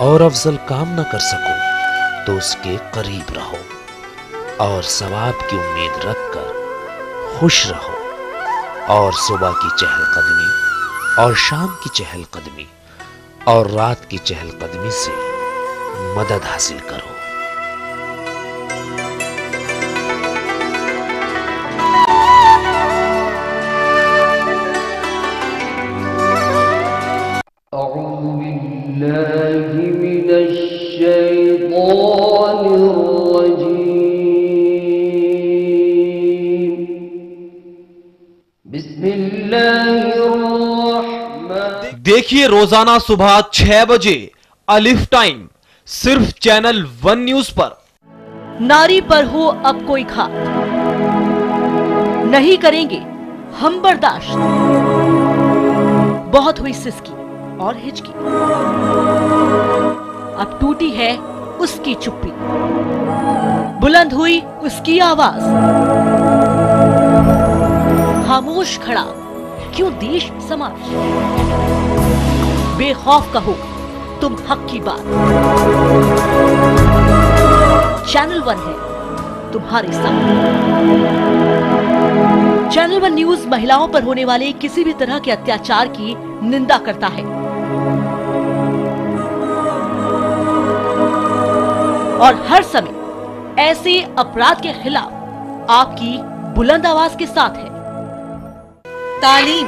और अफजल काम न कर सको तो उसके करीब रहो और सवाब की उम्मीद रखकर खुश रहो और सुबह की चहलकदमी और शाम की चहलकदमी और रात की चहलकदमी से मदद हासिल करो। देखिए रोजाना सुबह 6 बजे अलिफ टाइम सिर्फ चैनल 1 न्यूज पर। नारी पर हो अब कोई घात नहीं करेंगे हम बर्दाश्त। बहुत हुई सिसकी और हिचकी, अब टूटी है उसकी चुप्पी, बुलंद हुई उसकी आवाज। खामोश खड़ा क्यों देश समाज, बेखौफ कहो तुम हक की बात। चैनल 1 है तुम्हारे साथ। चैनल 1 न्यूज महिलाओं पर होने वाले किसी भी तरह के अत्याचार की निंदा करता है और हर समय ऐसे अपराध के खिलाफ आपकी बुलंद आवाज के साथ है। तालीम,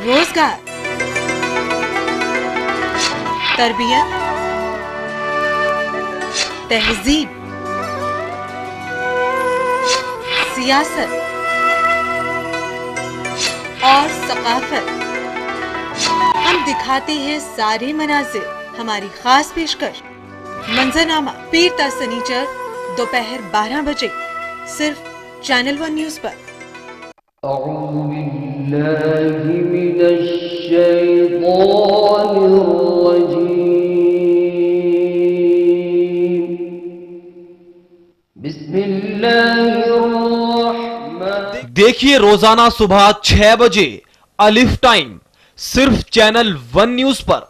रोजगार, तरबियत, तहजीब, सियासत और सकाफत, हम दिखाते हैं सारे मनाजिर। हमारी खास पेशकश मंजरनामा पीर ता सनीचर दोपहर 12 बजे सिर्फ चैनल 1 न्यूज पर। देखिए रोजाना सुबह 6 बजे अलिफ टाइम सिर्फ चैनल 1 न्यूज पर।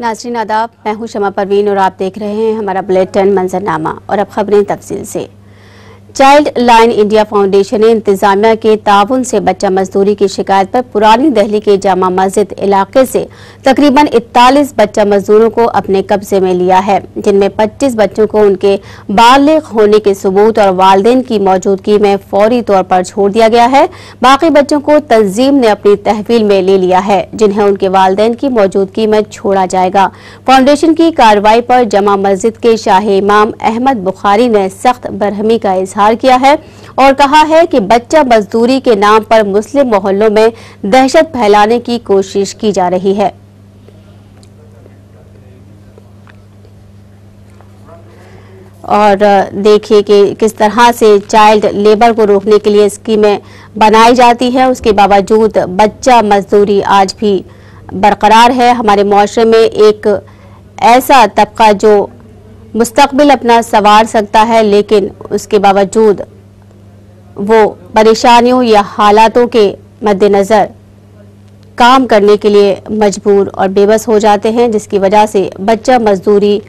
नाज़रीन आदाब, मैं हूं शमा परवीन और आप देख रहे हैं हमारा बुलेटिन मंजरनामा। और अब खबरें तफसील से। चाइल्ड लाइन इंडिया फाउंडेशन ने इंतजामिया के ताउन से बच्चा मजदूरी की शिकायत पर पुरानी दिल्ली के जामा मस्जिद इलाके से तकरीबन 41 बच्चा मजदूरों को अपने कब्जे में लिया है, जिनमें 25 बच्चों को उनके बालिग होने के सबूत और वालिदैन की मौजूदगी में फौरी तौर पर छोड़ दिया गया है। बाकी बच्चों को तंजीम ने अपनी तहवील में ले लिया है, जिन्हें उनके वालिदैन की मौजूदगी में छोड़ा जाएगा। फाउंडेशन की कार्रवाई पर जामा मस्जिद के शाही इमाम अहमद बुखारी ने सख्त बरहमी का इजहार किया है और कहा है कि बच्चा मजदूरी के नाम पर मुस्लिम मोहल्लों में दहशत फैलाने की कोशिश की जा रही है। और देखिए कि किस तरह से चाइल्ड लेबर को रोकने के लिए स्कीमें बनाई जाती है, उसके बावजूद बच्चा मजदूरी आज भी बरकरार है। हमारे मुआशरे में एक ऐसा तबका जो मुस्तकबिल अपना संवार सकता है, लेकिन उसके बावजूद वो परेशानियों या हालातों के मद्देनज़र काम करने के लिए मजबूर और बेबस हो जाते हैं, जिसकी वजह से बच्चा मजदूरी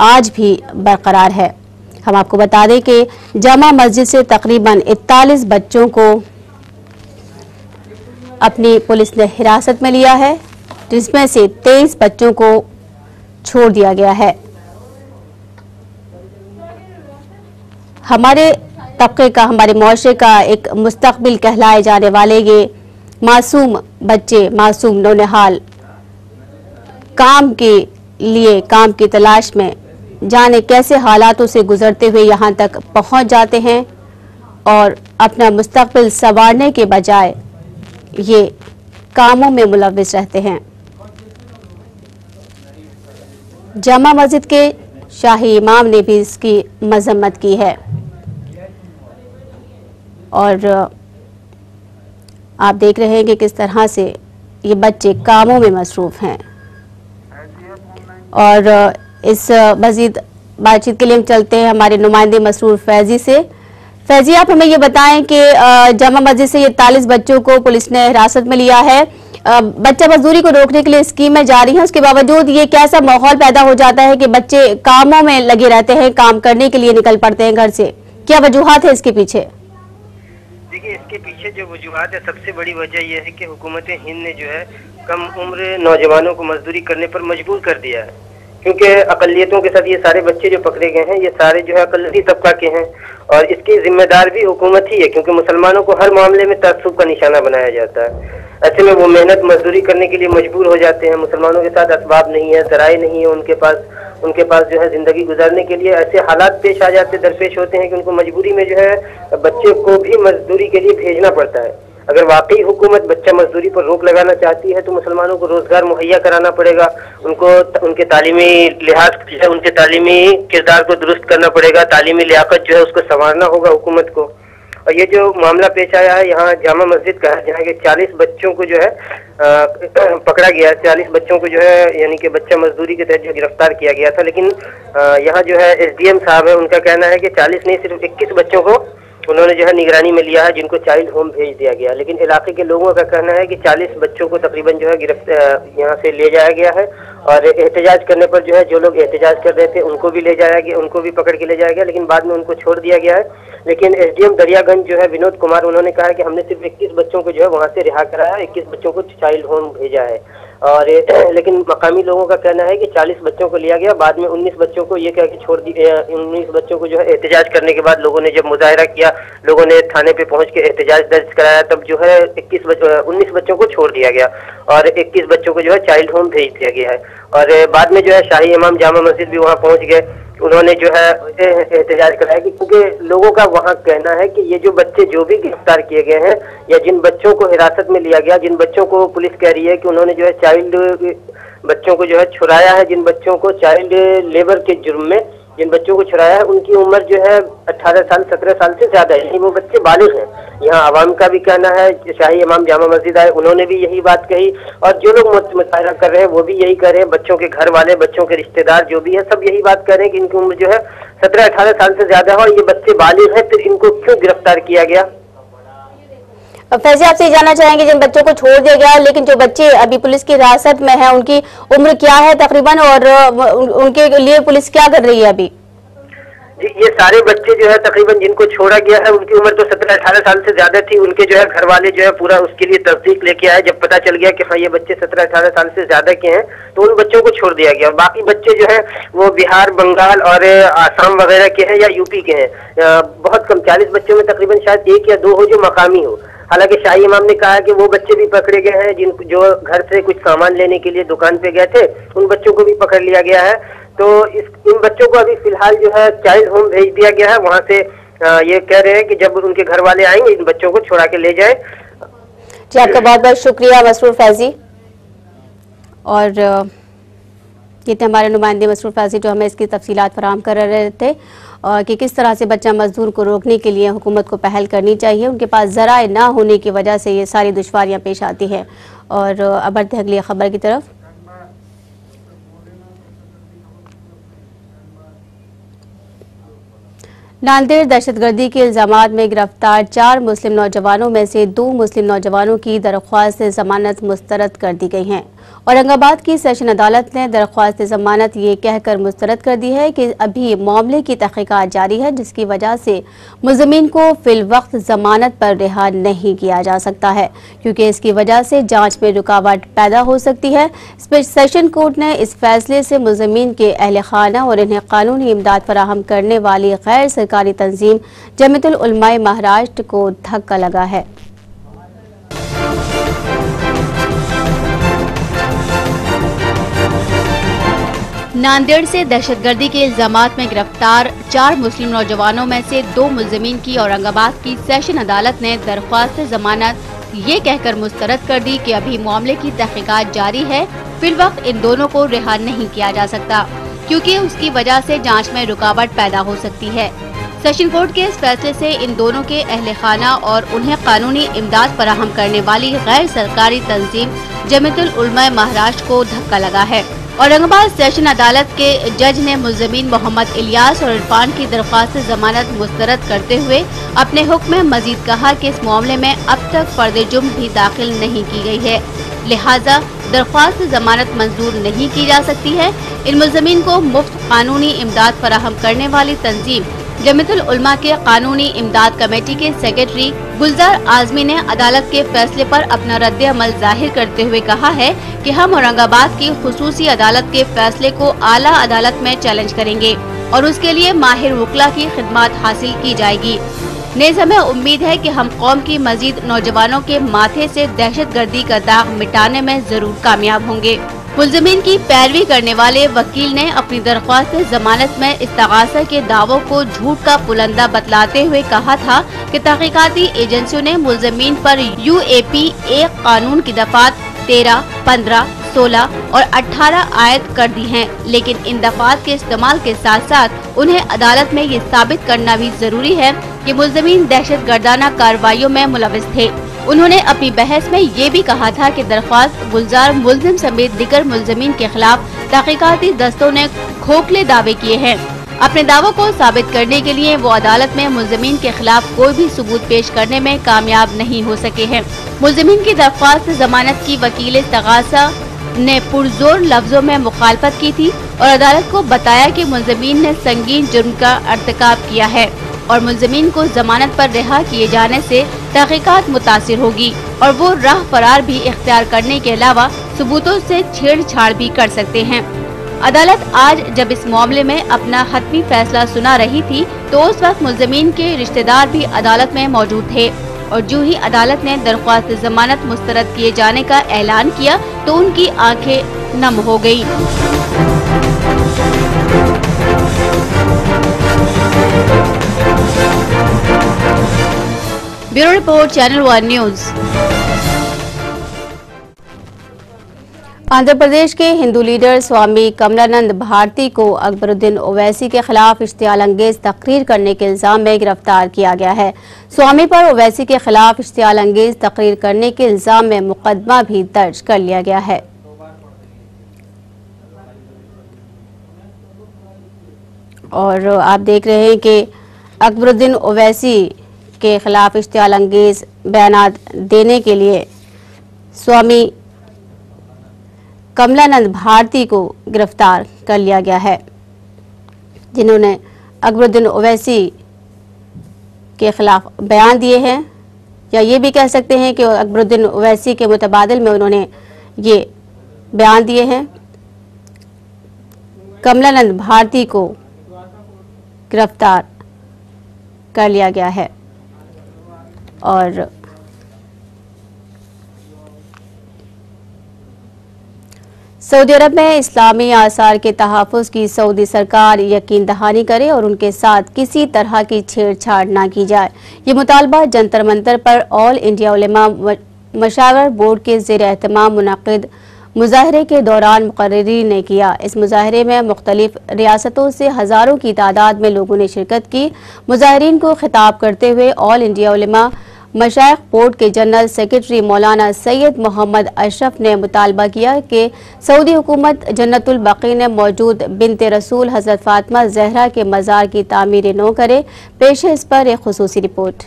आज भी बरकरार है। हम आपको बता दें कि जामा मस्जिद से तकरीबन 41 बच्चों को अपनी पुलिस ने हिरासत में लिया है, जिसमें से 23 बच्चों को छोड़ दिया गया है। हमारे तबके का, हमारे मुआशरे का एक मुस्तकबिल कहलाए जाने वाले ये मासूम बच्चे, मासूम नौनिहाल काम के लिए, काम की तलाश में जाने कैसे हालातों से गुजरते हुए यहाँ तक पहुँच जाते हैं और अपना मुस्तकबिल संवारने के बजाय ये कामों में मुलव्विस रहते हैं। जामा मस्जिद के शाही इमाम ने भी इसकी मजम्मत की है और आप देख रहे हैं कि किस तरह से ये बच्चे कामों में मसरूफ हैं। और इस मजीद बातचीत के लिए हम चलते हैं हमारे नुमाइंदे मसरूर फैजी से। फैजी, आप हमें ये बताएं कि जामा मस्जिद से ये 43 बच्चों को पुलिस ने हिरासत में लिया है। बच्चा मजदूरी को रोकने के लिए स्कीमें जारी हैं, उसके बावजूद ये कैसा माहौल पैदा हो जाता है कि बच्चे कामों में लगे रहते हैं, काम करने के लिए निकल पड़ते हैं घर से? क्या वजूहात है इसके पीछे? देखिए, इसके पीछे जो वजूहात है, सबसे बड़ी वजह यह है कि हुकूमत हिंद ने जो है कम उम्र नौजवानों को मजदूरी करने पर मजबूर कर दिया है, क्योंकि अकलियतों के साथ ये सारे बच्चे जो पकड़े गए हैं ये सारे जो है अकलियती तबका के हैं और इसकी जिम्मेदार भी हुकूमत ही है, क्योंकि मुसलमानों को हर मामले में तअस्सुब का निशाना बनाया जाता है। ऐसे में वो मेहनत मजदूरी करने के लिए मजबूर हो जाते हैं। मुसलमानों के साथ असबाब नहीं है, ज़राए नहीं है उनके पास जो है जिंदगी गुजारने के लिए ऐसे हालात पेश आ जाते, दरपेश होते हैं कि उनको मजबूरी में जो है बच्चे को भी मजदूरी के लिए भेजना पड़ता है। अगर वाकई हुकूमत बच्चा मजदूरी पर रोक लगाना चाहती है तो मुसलमानों को रोजगार मुहैया कराना पड़ेगा, उनको उनके तालीमी लिहाज जो है, उनके तालीमी किरदार को दुरुस्त करना पड़ेगा, तालीमी लियाकत जो है उसको संवारना होगा हुकूमत को। और ये जो मामला पेश आया है यहाँ जामा मस्जिद का, जहाँ के 40 बच्चों को जो है पकड़ा गया, 40 बच्चों को जो है यानी कि बच्चा मजदूरी के तहत जो गिरफ्तार किया गया था। लेकिन यहाँ जो है SDM साहब है, उनका कहना है कि 40 नहीं, सिर्फ 21 बच्चों को उन्होंने जो है निगरानी में लिया है, जिनको चाइल्ड होम भेज दिया गया। लेकिन इलाके के लोगों का कहना है कि 40 बच्चों को तकरीबन जो है यहाँ से ले जाया गया है और एहतजाज करने पर जो है जो लोग एहतजाज कर रहे थे उनको भी ले जाया गया, उनको भी पकड़ के ले जाया गया, लेकिन बाद में उनको छोड़ दिया गया है। लेकिन SDM दरियागंज जो है विनोद कुमार, उन्होंने कहा है कि हमने सिर्फ 21 बच्चों को जो है वहाँ से रिहा कराया, 21 बच्चों को चाइल्ड होम भेजा है। और लेकिन मकामी लोगों का कहना है कि 40 बच्चों को लिया गया, बाद में 19 बच्चों को ये कह के छोड़ दिया। 19 बच्चों को जो है एहतजाज करने के बाद लोगों ने जब मुजाहरा किया, लोगों ने थाने पे पहुंच के एहतजाज दर्ज कराया, तब जो है 19 बच्चों को छोड़ दिया गया और 21 बच्चों को जो है चाइल्ड होम भेज दिया गया है। और बाद में जो है शाही इमाम जामा मस्जिद भी वहाँ पहुँच गए, उन्होंने जो है एहतजाज कराया कि क्योंकि लोगों का वहाँ कहना है कि ये जो बच्चे जो भी गिरफ्तार किए गए हैं या जिन बच्चों को हिरासत में लिया गया, जिन बच्चों को पुलिस कह रही है कि उन्होंने जो है चाइल्ड बच्चों को जो है छुड़ाया है, जिन बच्चों को चाइल्ड लेबर के जुर्म में जिन बच्चों को छुड़ाया है, उनकी उम्र जो है 18 साल 17 साल से ज्यादा है, वो बच्चे बालिग हैं। यहाँ आवाम का भी कहना है, शाही इमाम जामा मस्जिद आए उन्होंने भी यही बात कही और जो लोग मुतायरा कर रहे हैं वो भी यही कह रहे हैं, बच्चों के घर वाले, बच्चों के रिश्तेदार जो भी है सब यही बात कर रहे हैं कि इनकी उम्र जो है 17-18 साल से ज्यादा है और ये बच्चे बालिग हैं, फिर इनको क्यों गिरफ्तार किया गया? फैजी, आपसे जानना चाहेंगे, जिन बच्चों को छोड़ दिया गया लेकिन जो बच्चे अभी पुलिस की हिरासत में हैं उनकी उम्र क्या है तकरीबन और उनके लिए पुलिस क्या कर रही है अभी? जी, ये सारे बच्चे जो है तकरीबन जिनको छोड़ा गया है उनकी उम्र तो 17-18 साल से ज्यादा थी। उनके जो है घर वाले जो है पूरा उसके लिए तस्दीक लेके आए, जब पता चल गया कि हाँ ये बच्चे 17-18 साल से ज्यादा के हैं तो उन बच्चों को छोड़ दिया गया। बाकी बच्चे जो है वो बिहार, बंगाल और आसाम वगैरह के हैं या यूपी के हैं। बहुत कम 40 बच्चों में तकरीबन शायद 1 या 2 हो जो मकामी हो। हालांकि शाही इमाम ने कहा है कि वो बच्चे भी पकड़े गए हैं जो घर से कुछ सामान लेने के लिए दुकान पे गए थे, उन बच्चों को भी पकड़ लिया गया है। तो इन बच्चों को अभी फिलहाल जो है चाइल्ड होम भेज दिया गया है। वहां से ये कह रहे हैं कि जब उनके घर वाले आएंगे इन बच्चों को छुड़ा के ले जाए। जी, आपका बहुत बहुत शुक्रिया मसरूर फैजी। और ये थे हमारे नुमाइंदे मसरूर फैजी जो हमें इसकी तफसीलात फराहम कर रहे थे कि किस तरह से बच्चा मजदूर को रोकने के लिए हुकूमत को पहल करनी चाहिए। उनके पास ज़राए ना होने की वजह से ये सारी दुश्वारियाँ पेश आती हैं। और अब बढ़ते हैं अगली खबर की तरफ। नांदेड़ दहशतगर्दी के इल्जामात में गिरफ्तार 4 मुस्लिम नौजवानों में से 2 मुस्लिम नौजवानों की दरख्वास्त जमानत मुस्तरद कर दी गई है। औरंगाबाद की सेशन अदालत ने दरख्वास्त जमानत ये कहकर मुस्तरद कर दी है कि अभी मामले की तहकीकात जारी है, जिसकी वजह से मुलजमीन को फिल वक्त जमानत पर रिहा नहीं किया जा सकता है, क्योंकि इसकी वजह से जांच में रुकावट पैदा हो सकती है। सेशन कोर्ट ने इस फैसले से मुलजमीन के अहल खाना और इन्हें कानूनी इमदाद फराहम करने वाली गैर सरकारी तंजीम जमीयतुल उलमाए महाराष्ट्र को धक्का लगा है। नांदेड़ से दहशतगर्दी के इल्जामात में गिरफ्तार 4 मुस्लिम नौजवानों में से 2 मुलजमीन की औरंगाबाद की सेशन अदालत ने दरख्वास्त जमानत ये कहकर मुस्तरद कर दी कि अभी मामले की तहकीकात जारी है, फिल वक्त इन दोनों को रिहा नहीं किया जा सकता, क्योंकि उसकी वजह से जांच में रुकावट पैदा हो सकती है। सेशन कोर्ट के इस फैसले से इन दोनों के अहले खाना और उन्हें कानूनी इमदाद फराहम करने वाली गैर सरकारी तंजीम जमीयतुल उलमाए महाराष्ट्र को धक्का लगा है। औरंगाबाद सेशन अदालत के जज ने मुलजमीन मोहम्मद इलियास और इरफान की दरख्वास्त जमानत मुस्तरद करते हुए अपने हुक्म में मजीद कहा कि इस मामले में अब तक फर्द जुर्म भी दाखिल नहीं की गई है, लिहाजा दरख्वास्त जमानत मंजूर नहीं की जा सकती है। इन मुलजमीन को मुफ्त कानूनी इमदाद फराहम करने वाली तंजीम जमीयतुल उलमा के कानूनी इमदाद कमेटी के सेक्रेटरी गुलजार आजमी ने अदालत के फैसले पर अपना रद्द अमल जाहिर करते हुए कहा है कि हम औरंगाबाद की खुसूसी अदालत के फैसले को आला अदालत में चैलेंज करेंगे और उसके लिए माहिर वकला की खिदमत हासिल की जाएगी। नेज़ हमें उम्मीद है कि हम कौम की मजीद नौजवानों के माथे से दहशतगर्दी का दाग मिटाने में जरूर कामयाब होंगे। मुलजमीन की पैरवी करने वाले वकील ने अपनी दरख्वास्त जमानत में इस्तगासा के दावों को झूठ का पुलंदा बतलाते हुए कहा था कि तहकीकाती एजेंसियों ने मुलजमीन पर UAP 1 कानून की दफात 13, 15, 16 और 18 आयद कर दी हैं, लेकिन इन दफात के इस्तेमाल के साथ साथ उन्हें अदालत में ये साबित करना भी जरूरी है कि मुलजमीन दहशत गर्दाना कार्रवाइयों में मुलविस थे। उन्होंने अपनी बहस में ये भी कहा था कि दरख्वास्त गुलजार मुलजिम समेत दिगर मुलजमीन के खिलाफ तहकीकाती दस्तों ने खोखले दावे किए हैं। अपने दावों को साबित करने के लिए वो अदालत में मुलजमीन के खिलाफ कोई भी सबूत पेश करने में कामयाब नहीं हो सके हैं। मुलजमीन की दरख्वास्त जमानत की वकील इस्तगासा ने पुरजोर लफ्जों में मुखालफत की थी और अदालत को बताया कि मुलजमीन ने संगीन जुर्म का अर्तकाब किया है और मुलजमीन को जमानत पर रिहा किए जाने से तहकीकात मुतासिर होगी और वो राह फरार भी इख्तियार करने के अलावा सबूतों से छेड़छाड़ भी कर सकते हैं। अदालत आज जब इस मामले में अपना हतमी फैसला सुना रही थी तो उस वक्त मुलजमीन के रिश्तेदार भी अदालत में मौजूद थे और जो ही अदालत ने दरख्वास्त जमानत मुस्तरद किए जाने का ऐलान किया तो उनकी आंखें नम हो गयी। Bureau report, channel 1 news. Andhra Pradesh के हिंदू लीडर स्वामी कमलानंद भारती को अकबरुद्दीन ओवैसी के खिलाफ इश्तियाल अंगेज तकरीर करने के इल्जाम में गिरफ्तार किया गया है। स्वामी पर ओवैसी के खिलाफ इश्तियाल अंगेज तकरीर करने के इल्जाम में मुकदमा भी दर्ज कर लिया गया है। और आप देख रहे हैं कि अकबरुद्दीन ओवैसी के खिलाफ इश्तियाल अंगेज बयानात देने के लिए स्वामी कमलानंद भारती को गिरफ्तार कर लिया गया है, जिन्होंने अकबरुद्दीन ओवैसी के खिलाफ बयान दिए हैं, या ये भी कह सकते हैं कि अकबरुद्दीन ओवैसी के मुतबादिल में उन्होंने ये बयान दिए हैं। कमलानंद भारती को गिरफ्तार कर लिया गया है और सऊदी अरब में इस्लामी आसार के तहफ़्फ़ुज़ की सऊदी सरकार यकीन दहानी करे और उनके साथ किसी तरह की छेड़छाड़ ना की जाए। ये मुतालबा जंतर मंतर पर ऑल इंडिया उलेमा मशावर बोर्ड के ज़ेर एहतमाम मुनक़िद मुज़ाहरे के दौरान मुक़र्रिरीन ने किया। इस मुज़ाहरे में मुख्तलिफ रियासतों से हज़ारों की तादाद में लोगों ने शिरकत की। मुज़ाहरीन को खिताब करते हुए ऑल इंडिया उलेमा मशाइख बोर्ड के जनरल सेक्रेटरी मौलाना सैयद मोहम्मद अशरफ ने मुतालबा किया कि सऊदी हुकूमत जन्नतुल बकी में मौजूद बिनते रसूल हजरत फातिमा जहरा के मज़ार की तामीर न करे। पेश है इस पर एक खुसूसी रिपोर्ट।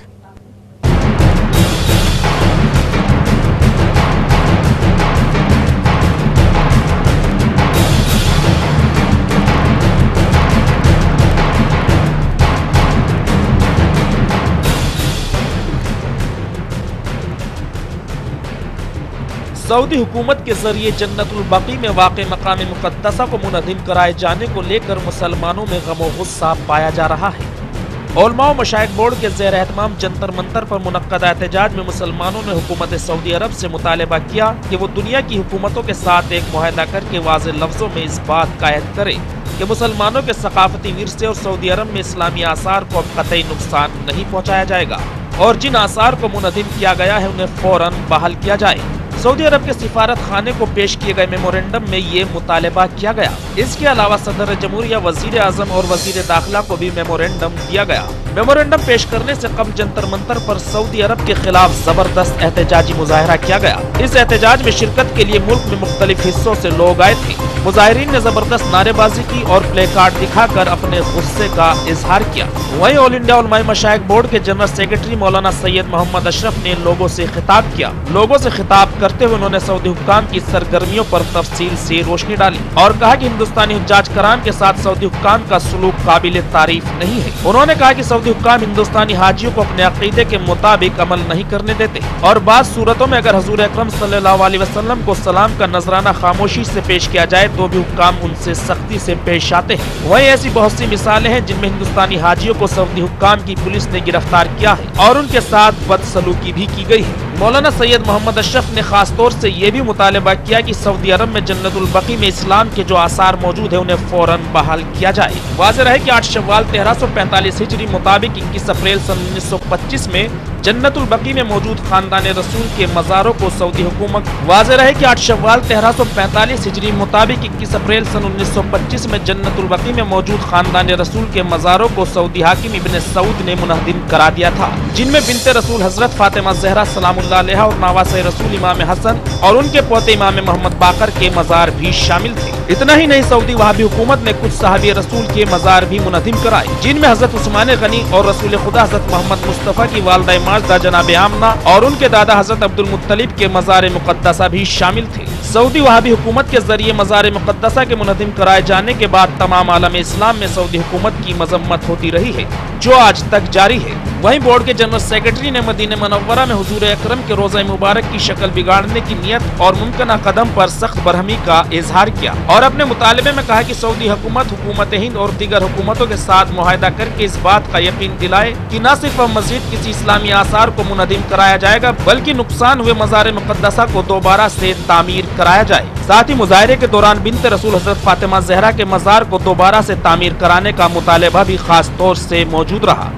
सऊदी हुकूमत के जरिए जन्नतुल बकी में वाक़ मकाम मुक़द्दसा को मुनज़्ज़िम कराए जाने को लेकर मुसलमानों में गम गुस्सा पाया जा रहा है। उलमा व मशाइख बोर्ड के ज़ेर एहतमाम जंतर मंतर पर मुनक्कदा एहतजाज में मुसलमानों ने हुकूमत सऊदी अरब से मुतालबा किया कि वो दुनिया की हुकूमतों के साथ एक मुआहदा करके वाज़ेह लफ्ज़ों में इस बात का अहद करे कि मुसलमानों के सकाफती विरसे और सऊदी अरब में इस्लामी आसार को अब कतई नुकसान नहीं पहुँचाया जाएगा और जिन आसार को मुनज़्ज़िम किया गया है उन्हें फौरन बहाल किया जाए। सऊदी अरब के सिफारत खाने को पेश किए गए मेमोरेंडम में ये मुतालबा किया गया। इसके अलावा सदर जमहूरिया, वजीर आजम और वजीर दाखिला को भी मेमोरेंडम दिया गया। मेमोरेंडम पेश करने से कबल जंतर मंतर पर सऊदी अरब के खिलाफ जबरदस्त एहतजाजी मुजाहरा किया गया। इस एहतजाज में शिरकत के लिए मुल्क में मुख्तलिफ हिस्सों से लोग आए थे। मुजाहिरीन ने जबरदस्त नारेबाजी की और प्ले कार्ड दिखाकर अपने गुस्से का इजहार किया। वहीं ऑल इंडिया उलमाए मशाइख बोर्ड के जनरल सेक्रेटरी मौलाना सैयद मोहम्मद अशरफ ने लोगों से खिताब किया। लोगों से खिताब करते हुए उन्होंने सऊदी हुक्काम की सरगर्मियों पर तफसील से रोशनी डाली और कहा कि हिंदुस्तानी हुज्जाज कराम के साथ सऊदी हुक्काम का सलूक काबिल तारीफ नहीं है। उन्होंने कहा कि सऊदी हुक्काम हिंदुस्तानी हाजियों को अपने अकीदे के मुताबिक अमल नहीं करने देते और बाज़ सूरतों में अगर हजूर अकरम सल्लल्लाहु अलैहि वसल्लम को सलाम का नजराना खामोशी से पेश किया जाए तो भी हुक्काम उनसे सख्ती से पेश आते हैं। वहीं ऐसी बहुत सी मिसालें हैं जिनमें हिंदुस्तानी हाजियों को सऊदी हुक्काम की पुलिस ने गिरफ्तार किया है और उनके साथ बदसलूकी भी की गई है। मौलाना सैयद मोहम्मद अशरफ ने खास तौर से ये भी मुतालबा किया कि सऊदी अरब में जन्नतुल बकी में इस्लाम के जो आसार मौजूद है उन्हें फौरन बहाल किया जाए। वाज़ेह रहे कि 8 शव्वाल 1345 हिजरी मुताबिक 21 अप्रैल सन 1925 में जन्नतुल बकी में मौजूद खानदान रसूल के मज़ारों को सऊदी हुकूमत वाज़ेह रहे कि 8 शव्वाल 1345 हिजरी मुताबिक 21 अप्रैल सन 1925 में जन्नतुल बकी में मौजूद खानदान रसूल के मज़ारों को सऊदी हाकिम इब्न सऊद ने मुनहदिम करा दिया था, जिनमें बिनते रसूल हजरत फातिमा ज़हरा सलामुल्लाह अलैहा और नवासे रसूल इमाम हसन और उनके पोते इमाम मोहम्मद बाकर के मज़ार भी शामिल थे। इतना ही नहीं, सऊदी वहाबी हुकूमत ने कुछ सहाबी रसूल के मज़ार भी मुनहदिम कराए, जिनमें हजरत उस्मान गनी और रसूल खुदा हजरत मोहम्मद मुस्तफ़ा की वालदा माजदा जनाब आमना और उनके दादा हजरत अब्दुल मुत्तलिब के मज़ार मुक़द्दसा भी शामिल थे। सऊदी वहाबी हुकूमत के जरिए मज़ार मुक़द्दसा के मुनहदिम कराए जाने के बाद तमाम आलम इस्लाम में सऊदी हुकूमत की मजम्मत होती रही है, जो आज तक जारी है। वहीं बोर्ड के जनरल सेक्रेटरी ने मदीना मुनव्वरा में हुजूर अकरम के रोज़ा मुबारक की शक्ल बिगाड़ने की नियत और मुमकिना कदम पर सख्त बरहमी का इजहार किया और अपने मुतालबे में कहा कि सऊदी हुकूमत हुकूमत हिंद और दीगर हुकूमतों के साथ मुआहदा करके इस बात का यकीन दिलाए कि न सिर्फ अब मस्जिद किसी इस्लामी आसार को मुनहदिम कराया जाएगा बल्कि नुकसान हुए मज़ार मुक़द्दसा को दोबारा से तामीर कराया जाए। साथ ही मुजाहरे के दौरान बिनते रसूल हजरत फातिमा ज़हरा के मज़ार को दोबारा से तामीर कराने का मुतालबा भी खास तौर से मौजूद रहा।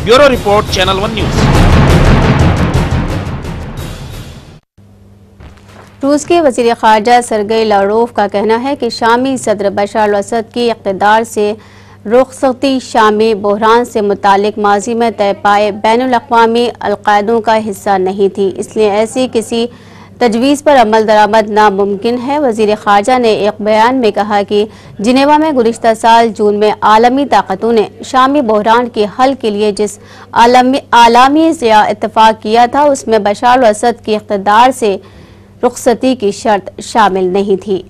Bureau report, channel 1 news. रूस के वज़ीर ख़ारजा सरगेई लारोव का कहना है कि शामी सदर बशर अल-असद की इक़्तिदार से रुख़सती शामी बहरान से मुतालिक माजी में तय पाए बैनुल-अक़वामी अलक़ायदों का हिस्सा नहीं थी, इसलिए ऐसी किसी तजवीज़ पर अमल दरामद नामुमकिन है। वज़ीर ख़ारजा ने एक बयान में कहा कि जिनेवा में गुज़िश्ता साल जून में आलमी ताकतों ने शामी बहरान के हल के लिए जिस आलमी से इत्तफ़ाक़ किया था उसमें बशर अल-असद की इक़्तिदार से रुख़सती की शर्त शामिल नहीं थी।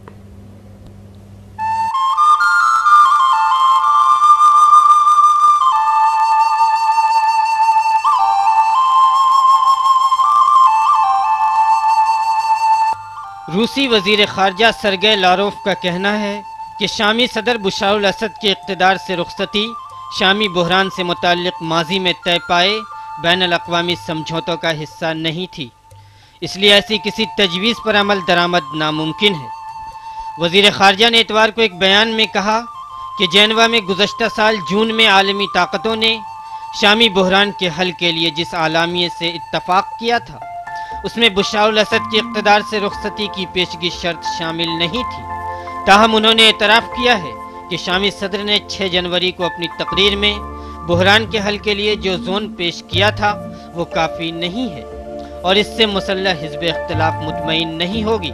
रूसी वज़ीर ख़ारजा सरगेई लारोव का कहना है कि शामी सदर बशर अल-असद के इक़्तिदार से रुख़सती शामी बहरान से मुताल्लिक़ माजी में तय पाए बैनुल-अक़वामी समझौतों का हिस्सा नहीं थी, इसलिए ऐसी किसी तजवीज़ पर अमल दरामद नामुमकिन है। वज़ीर ख़ारजा ने इतवार को एक बयान में कहा कि जेनेवा में गुज़श्ता साल जून में आलमी ताकतों ने शामी बहरान के हल के लिए जिस आलामिये से इत्तफ़ाक़ किया था उसमें बशर अल-असद के इक़्तिदार से रुख़सती की पेशगी शर्त शामिल नहीं थी। ताहम उन्होंने एतराफ़ किया है कि शामी सदर ने 6 जनवरी को अपनी तकरीर में बहरान के हल के लिए जो जोन पेश किया था वो काफ़ी नहीं है और इससे मुसल्लह हिज़्ब इख्तिलाफ मुतमईन नहीं होगी।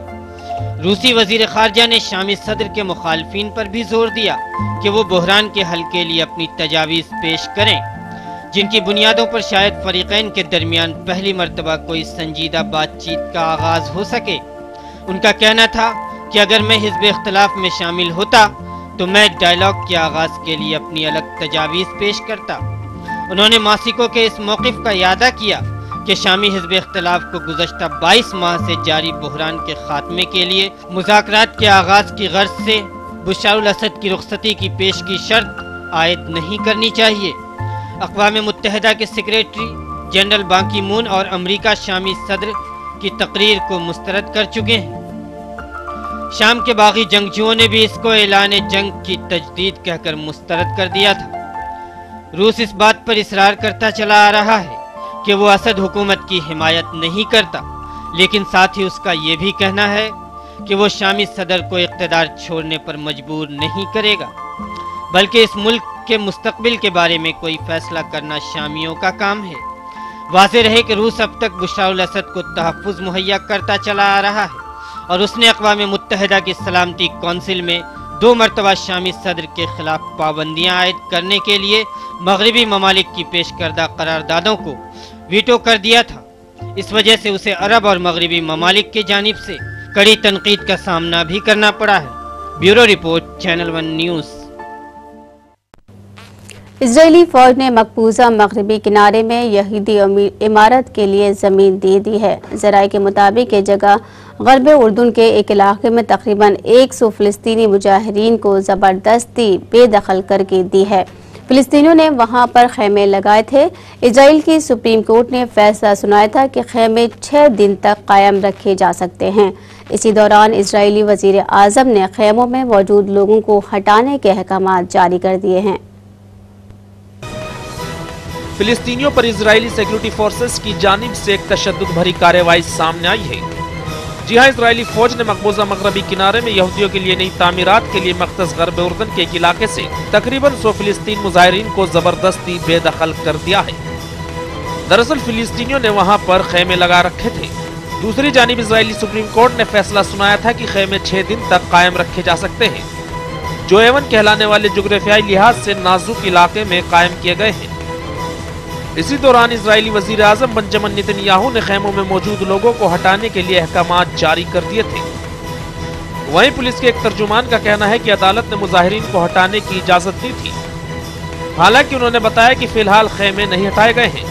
रूसी वज़ीर ख़ारजा ने शामी सदर के मुखालफिन पर भी जोर दिया कि वो बहरान के हल के लिए अपनी तजावीज़ पेश करें, जिनकी बुनियादों पर शायद फ़रीक़ैन के दरमियान पहली मरतबा कोई संजीदा बातचीत का आगाज़ हो सके। उनका कहना था कि अगर मैं हिज़्ब इख्तिलाफ में शामिल होता तो मैं डायलॉग के आगाज़ के लिए अपनी अलग तजावीज़ पेश करता। उन्होंने मासिकों के इस मौक़िफ़ का यादा किया कि शामी हिज़्ब इख्तिलाफ को गुज़श्ता 22 माह से जारी बहरान के ख़ात्मे के लिए मुज़ाकरात के आगाज़ की गर्ज से बशार अल-असद की रुख़सती की पेश की शर्त आयद नहीं करनी चाहिए। अक़वाम मुत्तहिदा के सेक्रेटरी जनरल बान की मून और अमरीका शामी सदर की तकरीर को मुस्तरद कर चुके हैं। शाम के बागी जंगजुओं ने भी इसको ऐलान जंग की तजदीद कहकर मुस्तरद कर दिया था। रूस इस बात पर इसरार करता चला आ रहा है कि वो असद हुकूमत की हिमायत नहीं करता, लेकिन साथ ही उसका ये भी कहना है कि वो शामी सदर को इक़्तिदार छोड़ने पर मजबूर नहीं करेगा, बल्कि इस मुल्क के मुस्तकबिल के बारे में कोई फैसला करना शामियों का काम है। वाज़ेह रहे कि रूस अब तक बशार अल-असद को तहफ़्फ़ुज़ मुहैया करता चला आ रहा है और उसने अक़वाम मुत्तहिदा की सलामती कौंसिल में 2 मरतबा शामी सदर के खिलाफ पाबंदियाँ आयद करने के लिए मगरबी ममालिक की पेश करदा करारदादों को वीटो कर दिया था। इस वजह से उसे अरब और मगरबी ममालिक की जानिब से कड़ी तनकीद का सामना भी करना पड़ा है। Bureau report, channel 1 news. Israeli फौज ने मकबूजा मगरबी किनारे में यहूदी इमारत के लिए ज़मीन दे दी है। ज़राए के मुताबिक ये जगह गरब उर्दून के एक इलाके में तकरीबन 100 फ़िलिस्तीनी मुजाहिरीन को ज़बरदस्ती बेदखल करके दी है। फ़िलिस्तीनियों ने वहां पर खेमे लगाए थे। इजराइल की सुप्रीम कोर्ट ने फैसला सुनाया था कि खेमे 6 दिन तक कायम रखे जा सकते हैं। इसी दौरान इजरायली वज़ीर आज़म ने खेमों में मौजूद लोगों को हटाने के अहकाम जारी कर दिए हैं। फिलिस्तीनियों पर इजरायली सिक्योरिटी फोर्सेस की जानिब से एक तशद्दुद भरी कार्रवाई सामने आई है। जी हां, इजरायली फौज ने मकबूजा मगरबी किनारे में यहूदियों के लिए नई तामीरात के लिए मख्तस गरब उर्दन के एक इलाके से तकरीबन 100 फिलिस्तीन मुजाहिरीन को जबरदस्ती बेदखल कर दिया है। दरअसल फिलिस्तीनियों ने वहां पर खेमे लगा रखे थे। दूसरी जानिब इजरायली सुप्रीम कोर्ट ने फैसला सुनाया था कि खेमे 6 दिन तक कायम रखे जा सकते हैं, जो एवन कहलाने वाले जुग्राफियाई लिहाज से नाजुक इलाके में कायम किए गए हैं। इसी दौरान इजरायली वजीर आजम बेंजामिन नेतन्याहू ने खेमों में मौजूद लोगों को हटाने के लिए अहकाम जारी कर दिए थे। वहीं पुलिस के एक तर्जुमान का कहना है कि अदालत ने मुजाहिरीन को हटाने की इजाजत दी थी। हालांकि उन्होंने बताया कि फिलहाल खेमे नहीं हटाए गए हैं।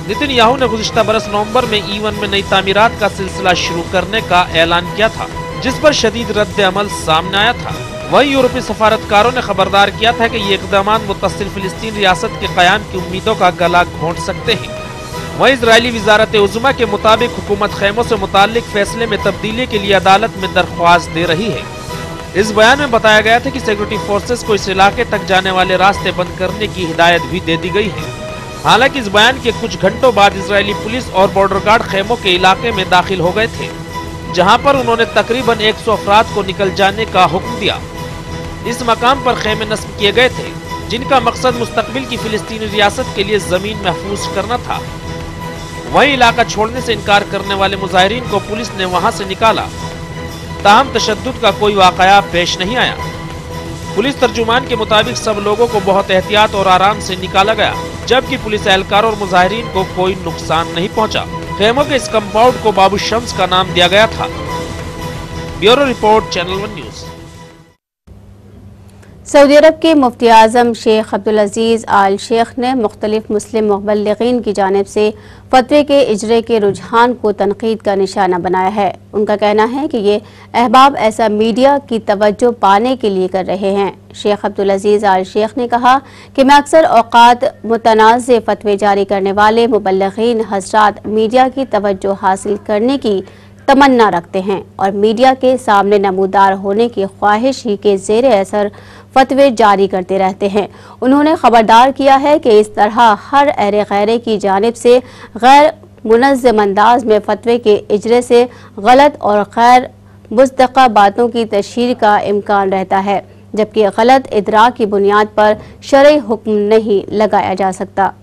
नेतन्याहू ने गुज़िश्ता बरस नवंबर में ईवन में नई तामीरात का सिलसिला शुरू करने का ऐलान किया था, जिस पर शदीद रद्द अमल सामने आया था। वहीं यूरोपीय सफारतकारों ने खबरदार किया था कि ये इक़दाम मुत्तसिल फिलिस्तीन रियासत के क़याम की उम्मीदों का गला घोंट सकते हैं। वहीं इजरायली वजारत उज़्मा के मुताबिक हुकूमत खेमों से मुताल्लिक फैसले में तब्दीली के लिए अदालत में दरख्वास्त दे रही है। इस बयान में बताया गया था कि सिक्योरिटी फोर्सेस को इस इलाके तक जाने वाले रास्ते बंद करने की हिदायत भी दे दी गई है। हालांकि इस बयान के कुछ घंटों बाद इजरायली पुलिस और बॉर्डर गार्ड खेमों के इलाके में दाखिल हो गए थे, जहां पर उन्होंने तकरीबन 100 अफराद को निकल जाने का हुक्म दिया। इस मकाम पर खेमे नस्ब किए गए थे, जिनका मकसद मुस्तकबिल की फिलिस्तीनी रियासत के लिए जमीन महफूज करना था। वहीं इलाका छोड़ने से इनकार करने वाले मुजाहिरीन को पुलिस ने वहां से निकाला, ताहम तशद्दुद का कोई वाकया पेश नहीं आया। पुलिस तर्जुमान के मुताबिक सब लोगों को बहुत एहतियात और आराम से निकाला गया, जबकि पुलिस एहलकारों और मुजाहिरीन को कोई नुकसान नहीं पहुंचा। खेमों के इस कंपाउंड को बाबू शम्स का नाम दिया गया था। Bureau report, channel 1 news. Saudi अरब के मुफ्ती आज़म शेख अब्दुल अजीज़ आल शेख ने मुख्तलिफ मुस्लिम मुबल्लिगीन की जानिब से फतवे के इजरे के रुझान को तनकीद का निशाना बनाया है। उनका कहना है कि ये अहबाब ऐसा मीडिया की तवज्जो पाने के लिए कर रहे हैं। शेख अब्दुल अजीज़ आल शेख ने कहा कि मैं अक्सर औक़ात मुतनाज़ फतवे जारी करने वाले मुबल्लिगीन हज़रात मीडिया की तवज्जो हासिल करने की तमन्ना रखते हैं और मीडिया के सामने नमूदार होने की ख्वाहिश ही के ज़ेरे असर फतवे जारी करते रहते हैं। उन्होंने खबरदार किया है कि इस तरह हर अहरे गैरे की जानिब से गैर मुनज़्ज़म अंदाज में फतवे के इजरे से गलत और गैर मुस्तक़ा बातों की तशहीर का इम्कान रहता है, जबकि गलत इदराक की बुनियाद पर शरई हुक्म नहीं लगाया जा सकता।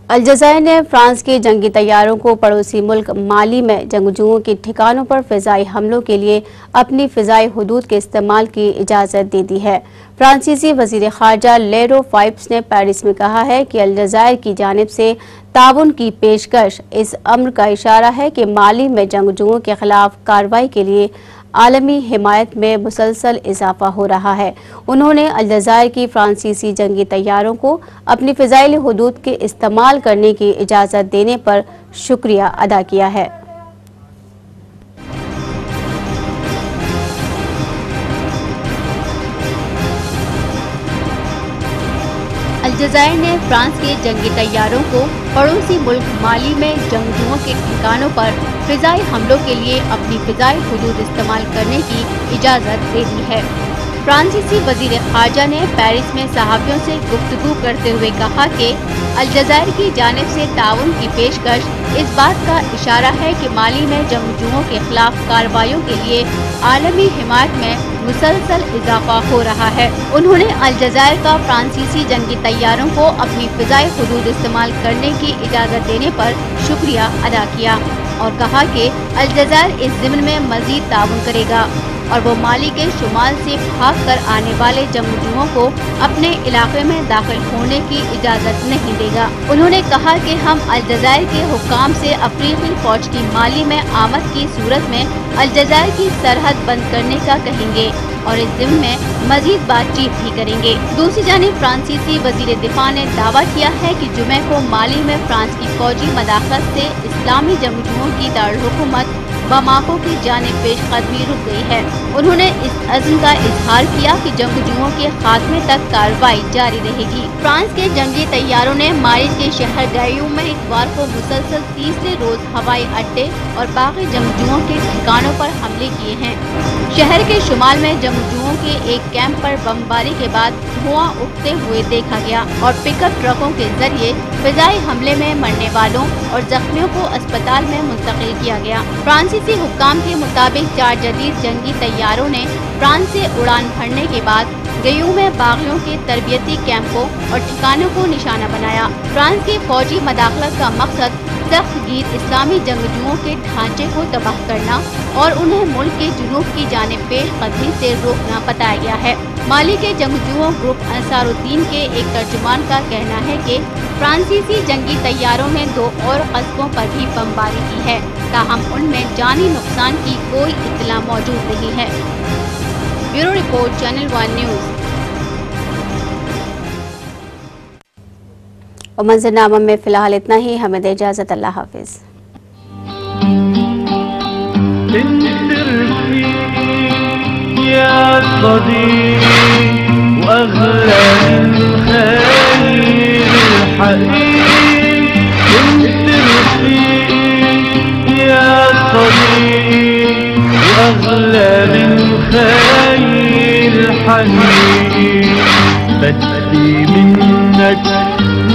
अलजज़ायर ने फ्रांस के जंगी तैयारों को पड़ोसी मुल्क माली में जंगजुओं के ठिकानों पर फिजाई हमलों के लिए अपनी फिजाई हुदूद के इस्तेमाल की इजाज़त दे दी है। फ्रांसीसी वज़ीर ख़ारजा लेरो फाइप्स ने पेरिस में कहा है कि अलजज़ायर की जानिब से ताउन की पेशकश इस अम्र का इशारा है कि माली में जंगजुओं के खिलाफ कार्रवाई के लिए आलमी हिमायत में मुसलसल इजाफा हो रहा है। उन्होंने अलजज़ायर की फ्रांसीसी जंगी तैयारों को अपनी फ़िज़ाइल हुदूद के इस्तेमाल करने की इजाज़त देने पर शुक्रिया अदा किया है। अलजज़ायर ने फ्रांस के जंगी तैयारों को पड़ोसी मुल्क माली में जंगजुओं के ठिकानों पर फिजाई हमलों के लिए अपनी फिजाई हुदूद इस्तेमाल करने की इजाज़त दे दी है। फ्रांसीसी वज़ीर ख़ारजा ने पेरिस में सहाफ़ियों से गुफ्तगू करते हुए कहा कि अलजज़ायर की जानिब से ताउन की पेशकश इस बात का इशारा है कि माली में जंगजुओं के खिलाफ कार्रवाइयों के लिए आलमी हिमायत में मुसलसल इजाफा हो रहा है। उन्होंने अलजज़ायर का फ्रांसीसी जंगी तैयारों को अपनी फिजाई हुदूद इस्तेमाल करने की इजाज़त देने पर शुक्रिया अदा किया और कहा कि अलजज़ायर इस ज़िम्न में मज़ीद ताउन करेगा और वो माली के शुमाल से भाग कर आने वाले जंगजुओं को अपने इलाके में दाखिल होने की इजाज़त नहीं देगा। उन्होंने कहा कि हम अलजज़ायर के हुक्काम से अफ्रीकी फौज की माली में आमद की सूरत में अलजज़ायर की सरहद बंद करने का कहेंगे और इस ज़िम्न में मजीद बातचीत भी करेंगे। दूसरी जानिब फ्रांसीसी वज़ीर दिफा ने दावा किया है कि जुमे को माली में फ्रांस की फौजी मदाखलत से इस्लामी जंगजुओं की दारुल-हुकूमत बमाको की जानिब पेशकदमी रुक गई है। उन्होंने इस अज़्म का इजहार किया कि जंगजुओं के खात्मे तक कार्रवाई जारी रहेगी। फ्रांस के जंगी तैयारों ने माली के शहर गायूम में इतवार को मुसलसल तीसरे रोज हवाई अड्डे और बाकी जंगजुओं के ठिकानों पर हमले किए हैं। शहर के शुमाल में जंगजुओं के एक कैंप पर बमबारी के बाद धुआं उठते हुए देखा गया और पिकअप ट्रकों के जरिए फिजाई हमले में मरने वालों और जख्मियों को अस्पताल में मुंतकिल किया गया। फ्रांसीसी हुक्काम के मुताबिक 4 जदीद जंगी तैयारों ने फ्रांस से उड़ान भरने के बाद गयूम में बागियों के तरबियती कैंपों और ठिकानों को निशाना बनाया। फ्रांस की फौजी मदाखलत का मकसद सख्त गीर इस्लामी जंगजुओं के ढांचे को तबाह करना और उन्हें मुल्क के जुनूब की जानिब पेशकदमी से रोकना बताया गया है। माली के जंगजुओं ग्रुप अंसारुद्दीन के एक तर्जुमान का कहना है कि फ्रांसीसी जंगी तैयारों ने 2 और कस्बों पर भी बमबारी की है, ताहम उनमें जानी नुकसान की कोई इत्तला मौजूद नहीं है। Bureau report, channel 1 news. और मंजरनामा में फिलहाल इतना ही, हमें दे इजाजत। अल्लाह हाफिज।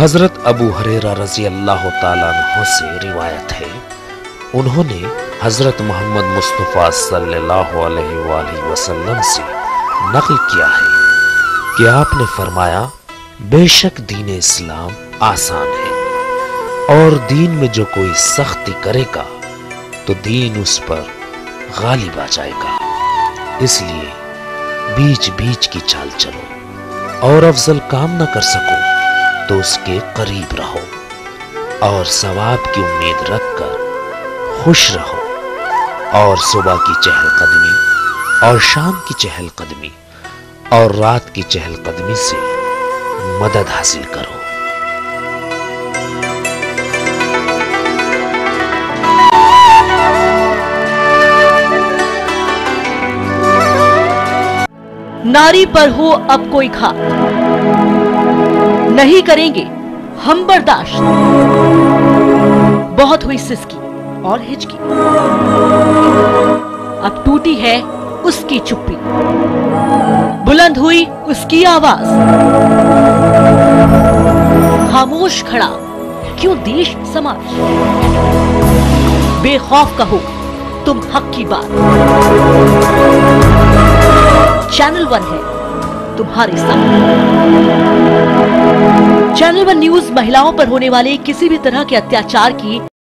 हजरत अबू हुरैरा रजी अल्लाह ताला अन्हु से रिवायत है, उन्होंने हजरत मोहम्मद मुस्तफ़ा सल्लल्लाहु अलैहि वसल्लम से नक़ल किया है कि आपने फरमाया, बेशक दीन इस्लाम आसान है और दीन में जो कोई सख्ती करेगा तो दीन उस पर गालिब आ जाएगा। इसलिए बीच बीच की चाल चलो और अफजल काम न कर सको तो उसके करीब रहो और सवाब की उम्मीद रखकर खुश रहो और सुबह की चहलकदमी और शाम की चहलकदमी और रात की चहलकदमी से मदद हासिल करो। नारी पर हो अब कोई घात, नहीं करेंगे हम बर्दाश्त। बहुत हुई सिसकी और हिचकी, अब टूटी है उसकी चुप्पी, बुलंद हुई उसकी आवाज। खामोश खड़ा क्यों देश समाज, बेखौफ कहो तुम हक की बात। चैनल 1 है तुम्हारे साथ। चैनल 1 न्यूज महिलाओं पर होने वाले किसी भी तरह के अत्याचार की